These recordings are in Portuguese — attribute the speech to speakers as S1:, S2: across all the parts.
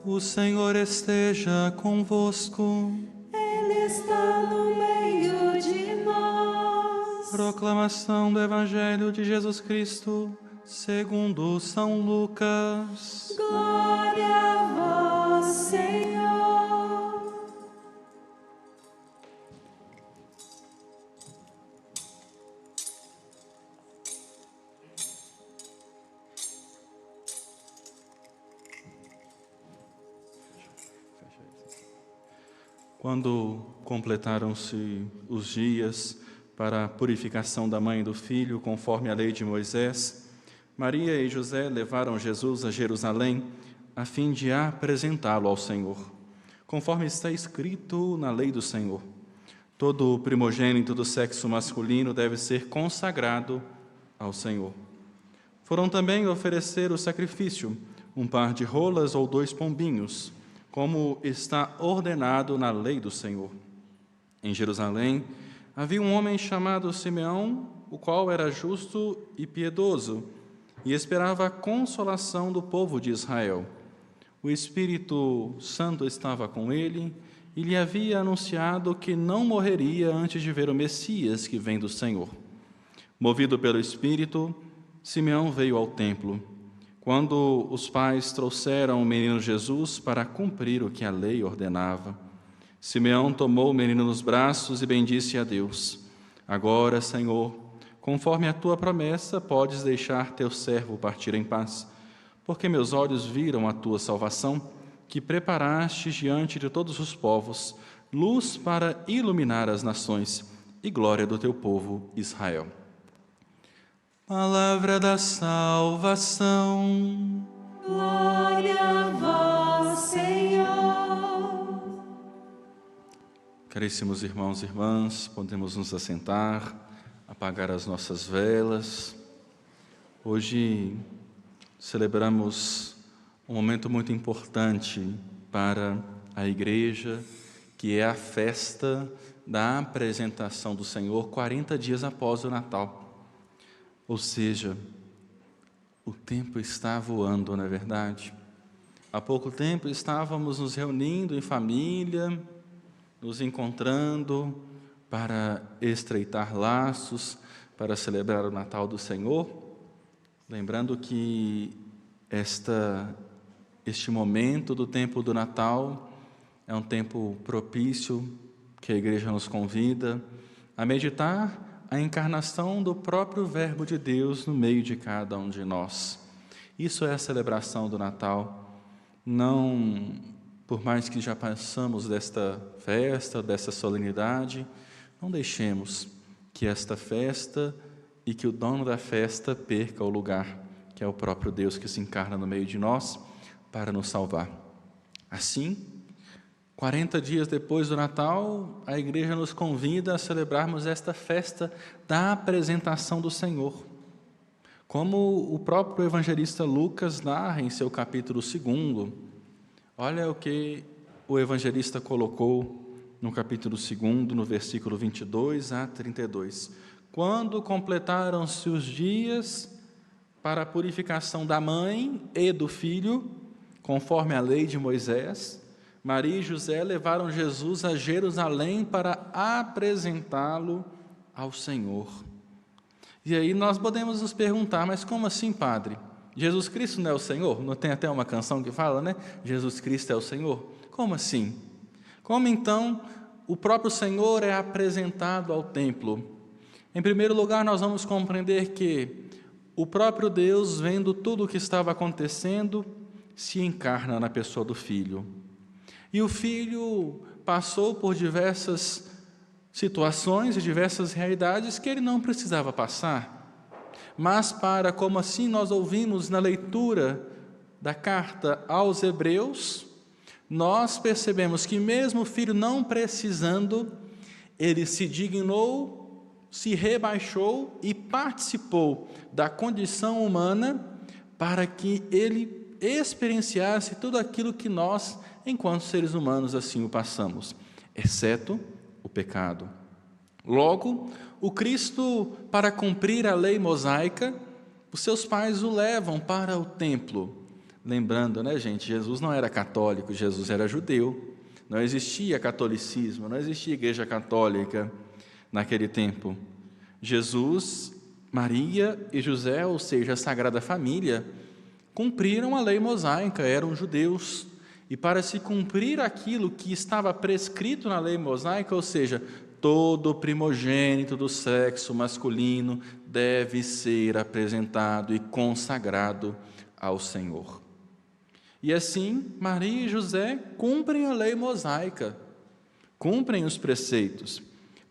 S1: O Senhor esteja convosco.
S2: Ele está no meio de nós.
S1: Proclamação do Evangelho de Jesus Cristo, segundo São Lucas.
S2: Glória a vós, Senhor.
S1: Quando completaram-se os dias para a purificação da mãe e do filho, conforme a lei de Moisés, Maria e José levaram Jesus a Jerusalém a fim de apresentá-lo ao Senhor, conforme está escrito na lei do Senhor. Todo primogênito do sexo masculino deve ser consagrado ao Senhor. Foram também oferecer o sacrifício, um par de rolas ou 2 pombinhos, como está ordenado na lei do Senhor. Em Jerusalém havia um homem chamado Simeão, o qual era justo e piedoso, e esperava a consolação do povo de Israel. O Espírito Santo estava com ele e lhe havia anunciado que não morreria antes de ver o Messias que vem do Senhor. Movido pelo Espírito, Simeão veio ao templo. Quando os pais trouxeram o menino Jesus para cumprir o que a lei ordenava, Simeão tomou o menino nos braços e bendisse a Deus. Agora, Senhor, conforme a tua promessa, podes deixar teu servo partir em paz, porque meus olhos viram a tua salvação, que preparaste diante de todos os povos, luz para iluminar as nações e glória do teu povo Israel. Palavra da salvação.
S2: Glória a vós, Senhor.
S1: Caríssimos irmãos e irmãs, podemos nos assentar, apagar as nossas velas. Hoje celebramos um momento muito importante para a Igreja, que é a festa da apresentação do Senhor 40 dias após o Natal. Ou seja, o tempo está voando, não é verdade? Há pouco tempo estávamos nos reunindo em família, nos encontrando para estreitar laços, para celebrar o Natal do Senhor, lembrando que este momento do tempo do Natal é um tempo propício que a Igreja nos convida a meditar a encarnação do próprio Verbo de Deus no meio de cada um de nós. Isso é a celebração do Natal. Não, por mais que já passamos desta festa, desta solenidade, não deixemos que esta festa e que o dono da festa perca o lugar, que é o próprio Deus que se encarna no meio de nós para nos salvar. Assim, 40 dias depois do Natal, a Igreja nos convida a celebrarmos esta festa da apresentação do Senhor. Como o próprio evangelista Lucas narra em seu capítulo 2, olha o que o evangelista colocou no capítulo 2, no versículo 22 a 32. Quando completaram-se os dias para a purificação da mãe e do filho, conforme a lei de Moisés, Maria e José levaram Jesus a Jerusalém para apresentá-lo ao Senhor. E aí nós podemos nos perguntar, mas como assim, padre? Jesus Cristo não é o Senhor? Não tem até uma canção que fala, né? Jesus Cristo é o Senhor. Como assim? Como então o próprio Senhor é apresentado ao templo? Em primeiro lugar, nós vamos compreender que o próprio Deus, vendo tudo o que estava acontecendo, se encarna na pessoa do Filho. E o Filho passou por diversas situações e diversas realidades que ele não precisava passar. Mas como assim nós ouvimos na leitura da carta aos Hebreus, nós percebemos que mesmo o Filho não precisando, ele se dignou, se rebaixou e participou da condição humana para que ele experienciasse tudo aquilo que nós, enquanto seres humanos, assim o passamos, exceto o pecado. Logo, o Cristo, para cumprir a lei mosaica, os seus pais o levam para o templo, Lembrando, né, gente, Jesus não era católico, Jesus era judeu. Não existia catolicismo, não existia igreja católica naquele tempo. Jesus, Maria e José, ou seja, a Sagrada Família, cumpriram a lei mosaica, eram judeus. E para se cumprir aquilo que estava prescrito na lei mosaica, ou seja, todo primogênito do sexo masculino deve ser apresentado e consagrado ao Senhor. E assim, Maria e José cumprem a lei mosaica, cumprem os preceitos,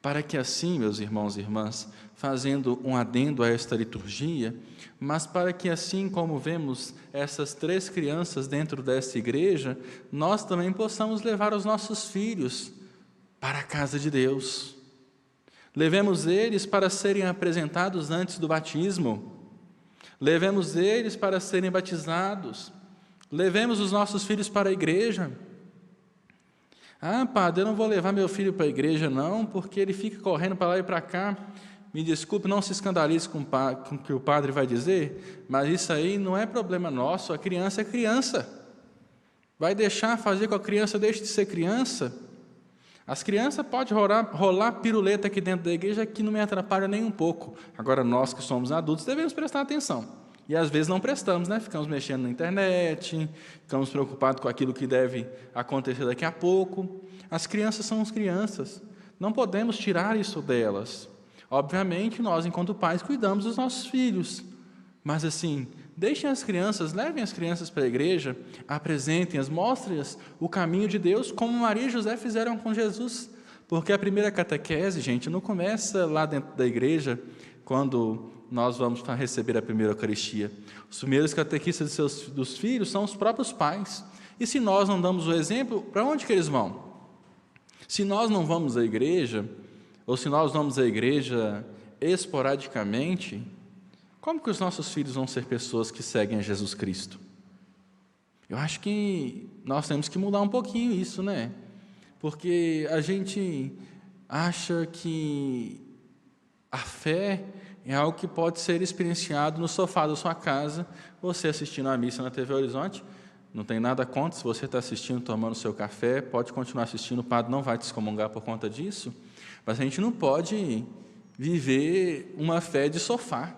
S1: para que assim, meus irmãos e irmãs, fazendo um adendo a esta liturgia, mas para que assim como vemos essas 3 crianças dentro desta igreja, nós também possamos levar os nossos filhos para a casa de Deus. Levemos eles para serem apresentados antes do batismo, levemos eles para serem batizados, levemos os nossos filhos para a igreja. Ah, padre, eu não vou levar meu filho para a igreja não, porque ele fica correndo para lá e para cá. Me desculpe, não se escandalize com o que o padre vai dizer, mas isso aí não é problema nosso, a criança é criança. Vai deixar fazer com a criança, deixe de ser criança. As crianças podem rolar piruleta aqui dentro da igreja que não me atrapalha nem um pouco. Agora, nós que somos adultos devemos prestar atenção. E às vezes não prestamos, né? Ficamos mexendo na internet, ficamos preocupados com aquilo que deve acontecer daqui a pouco. As crianças são as crianças, não podemos tirar isso delas. Obviamente, nós, enquanto pais, cuidamos dos nossos filhos. Mas assim, deixem as crianças, levem as crianças para a igreja, apresentem-as, mostrem-as o caminho de Deus, como Maria e José fizeram com Jesus. Porque a primeira catequese, gente, não começa lá dentro da igreja, quando nós vamos receber a primeira Eucaristia. Os primeiros catequistas dos filhos são os próprios pais. E se nós não damos o exemplo, para onde que eles vão? Se nós não vamos à igreja, ou se nós vamos à igreja esporadicamente, como que os nossos filhos vão ser pessoas que seguem a Jesus Cristo? Eu acho que nós temos que mudar um pouquinho isso, né? Porque a gente acha que a fé é algo que pode ser experienciado no sofá da sua casa, você assistindo a missa na TV Horizonte. Não tem nada contra, se você está assistindo, tomando seu café, pode continuar assistindo, o padre não vai te excomungar por conta disso, mas a gente não pode viver uma fé de sofá,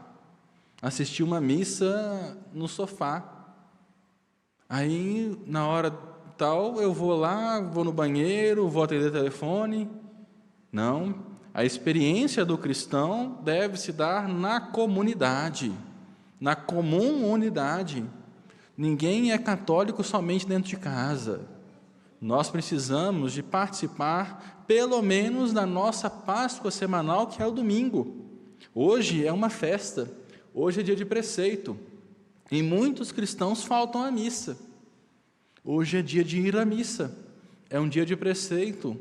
S1: assistir uma missa no sofá. Aí, na hora tal, eu vou lá, vou no banheiro, vou atender o telefone. Não, a experiência do cristão deve se dar na comunidade, na comum unidade. Ninguém é católico somente dentro de casa. Nós precisamos de participar, pelo menos, da nossa Páscoa semanal, que é o domingo. Hoje é uma festa, hoje é dia de preceito, e muitos cristãos faltam à missa. Hoje é dia de ir à missa, é um dia de preceito.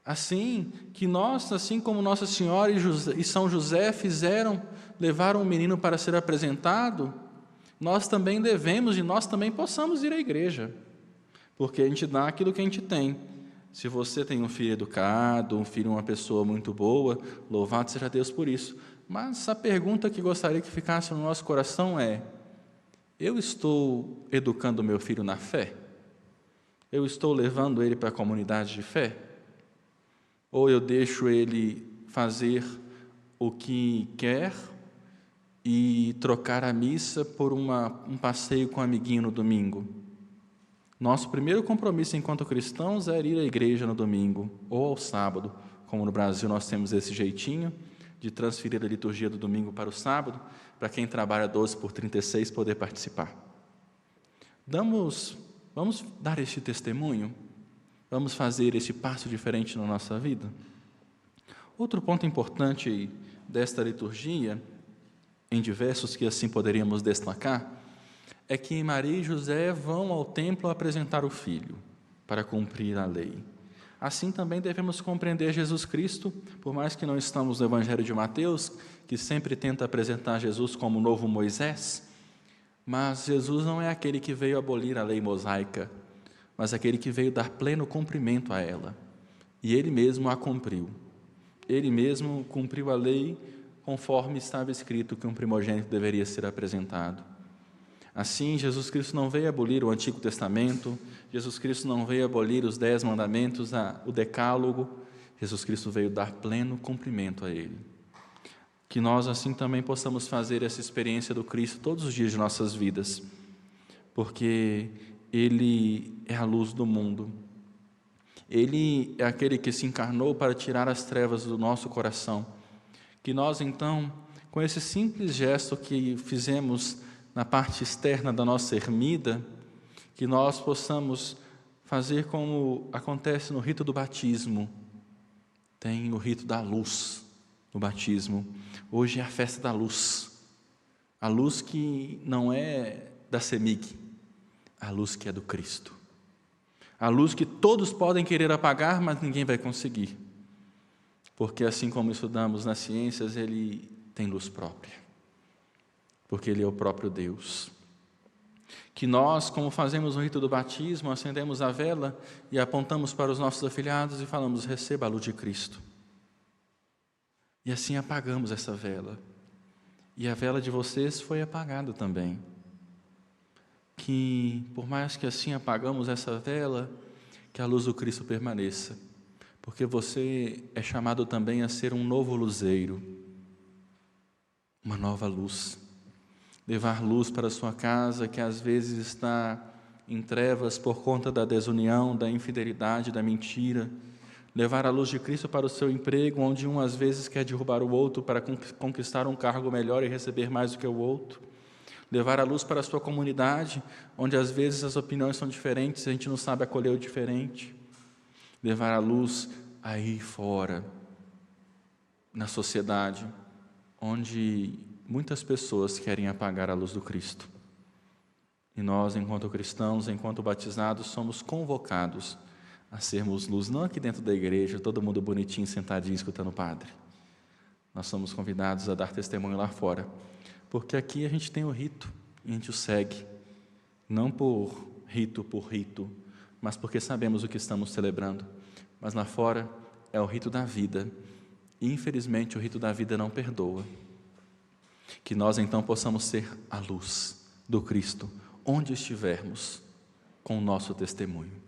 S1: Assim que nós, assim como Nossa Senhora e São José levaram o menino para ser apresentado, nós também devemos e nós também possamos ir à igreja, porque a gente dá aquilo que a gente tem. Se você tem um filho educado, um filho, uma pessoa muito boa, louvado seja Deus por isso. Mas a pergunta que gostaria que ficasse no nosso coração é: eu estou educando meu filho na fé? Eu estou levando ele para a comunidade de fé? Ou eu deixo ele fazer o que quer e trocar a missa por um passeio com um amiguinho no domingo? Nosso primeiro compromisso enquanto cristãos é ir à igreja no domingo ou ao sábado, como no Brasil nós temos esse jeitinho de transferir a liturgia do domingo para o sábado, para quem trabalha 12 por 36 poder participar. Vamos dar este testemunho? Vamos fazer este passo diferente na nossa vida? Outro ponto importante desta liturgia, em diversos que assim poderíamos destacar, é que Maria e José vão ao templo apresentar o filho para cumprir a lei. Assim também devemos compreender Jesus Cristo, por mais que não estamos no Evangelho de Mateus, que sempre tenta apresentar Jesus como o novo Moisés, mas Jesus não é aquele que veio abolir a lei mosaica, mas aquele que veio dar pleno cumprimento a ela. E Ele mesmo a cumpriu. Ele mesmo cumpriu a lei conforme estava escrito que um primogênito deveria ser apresentado. Assim, Jesus Cristo não veio abolir o Antigo Testamento, Jesus Cristo não veio abolir os 10 mandamentos, o decálogo, Jesus Cristo veio dar pleno cumprimento a ele. Que nós assim também possamos fazer essa experiência do Cristo todos os dias de nossas vidas, porque Ele é a luz do mundo. Ele é aquele que se encarnou para tirar as trevas do nosso coração. Que nós então, com esse simples gesto que fizemos na parte externa da nossa ermida, que nós possamos fazer como acontece no rito do batismo. Tem o rito da luz no batismo. Hoje é a festa da luz. A luz que não é da CEMIG, a luz que é do Cristo. A luz que todos podem querer apagar, mas ninguém vai conseguir. Porque assim como estudamos nas ciências, Ele tem luz própria. Porque Ele é o próprio Deus. Que nós, como fazemos no rito do batismo, acendemos a vela e apontamos para os nossos afilhados e falamos: receba a luz de Cristo. E assim apagamos essa vela. E a vela de vocês foi apagada também. Que, por mais que assim apagamos essa vela, que a luz do Cristo permaneça. Porque você é chamado também a ser um novo luzeiro, uma nova luz. Levar luz para a sua casa, que às vezes está em trevas por conta da desunião, da infidelidade, da mentira. Levar a luz de Cristo para o seu emprego, onde um às vezes quer derrubar o outro para conquistar um cargo melhor e receber mais do que o outro. Levar a luz para a sua comunidade, onde às vezes as opiniões são diferentes e a gente não sabe acolher o diferente. Levar a luz aí fora, na sociedade, onde muitas pessoas querem apagar a luz do Cristo. E nós, enquanto cristãos, enquanto batizados, somos convocados a sermos luz, não aqui dentro da igreja, todo mundo bonitinho, sentadinho, escutando o padre. Nós somos convidados a dar testemunho lá fora, porque aqui a gente tem o rito, e a gente o segue, não por rito, mas porque sabemos o que estamos celebrando. Mas lá fora é o rito da vida, e infelizmente o rito da vida não perdoa. Que nós então possamos ser a luz do Cristo, onde estivermos, com o nosso testemunho.